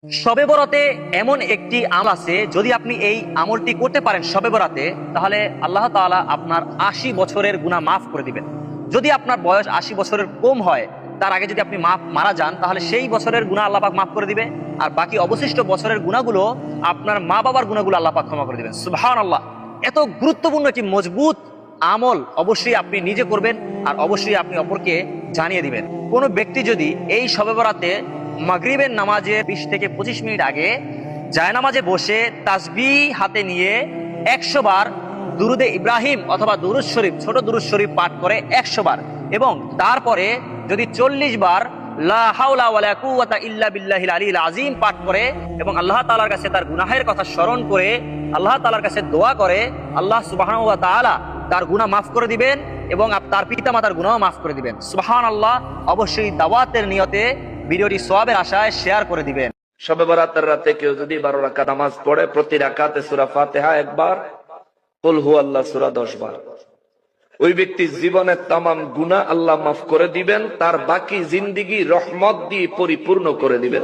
শবে বরাতে এমন একটি আমল আছে, যদি আপনি এই আমলটি করতে পারেন শবে বরাতে, তাহলে আল্লাহ তাআলা আপনার ৮০ বছরের গুনাহ মাফ করে দিবেন। যদি আপনার বয়স ৮০ বছরের কম হয়, তার আগে যদি আপনি মারা যান, তাহলে সেই বছরের গুনাহ আল্লাহ পাক মাফ করে দিবে। আর বাকি অবশিষ্ট বছরের গুনাহগুলো, আপনার মা বাবার গুনাহগুলো আল্লাহ পাক ক্ষমা করে দিবেন। সুবহানাল্লাহ। এত গুরুত্বপূর্ণ একটি মজবুত আমল অবশ্যই আপনি নিজে করবেন, আর অবশ্যই আপনি অপরকে জানিয়ে দিবেন। কোনো ব্যক্তি যদি এই শবে বরাতে মাগরিবের নামাজে ২০ থেকে ২৫ মিনিট আগে জায়নামাজে বসে তাসবিহ হাতে নিয়ে ১০০ বার দুরুদে ইব্রাহিম অথবা দুরুদ শরীফ, ছোট দুরুদ শরীফ পাঠ করে ১০০ বার, এবং তারপরে যদি ৪০ বার লা হাওলা ওয়ালা কুওয়াতা ইল্লা বিল্লাহিল আলিয়্যিল আযীম পাঠ করে এবং আল্লাহ তাআলার কাছে তার গুনাহের কথা স্মরণ করে আল্লাহ তাআলার কাছে দোয়া করে, আল্লাহ সুবহানাহু ওয়া তাআলা তার গুনাহ মাফ করে দিবেন এবং তার পিতামাতার গুনাহ মাফ করে দিবেন। সুবহানাল্লাহ। অবশ্যই দাওয়াতের নিয়তে ভিডিওটি সওয়াবের আশায় শেয়ার করে দিবেন। শবে বরাতের রাতে কেউ যদি ১২ রাকাত নামাজ পড়ে, প্রতি রাকাতে সূরা ফাতিহা একবার, কুল হুয়াল্লাহ সূরা ১০ বার, ওই ব্যক্তির জীবনের তামাম গুনাহ আল্লাহ মাফ করে দিবেন, তার বাকি জিন্দেগি রহমত দিয়ে পরিপূর্ণ করে দিবেন।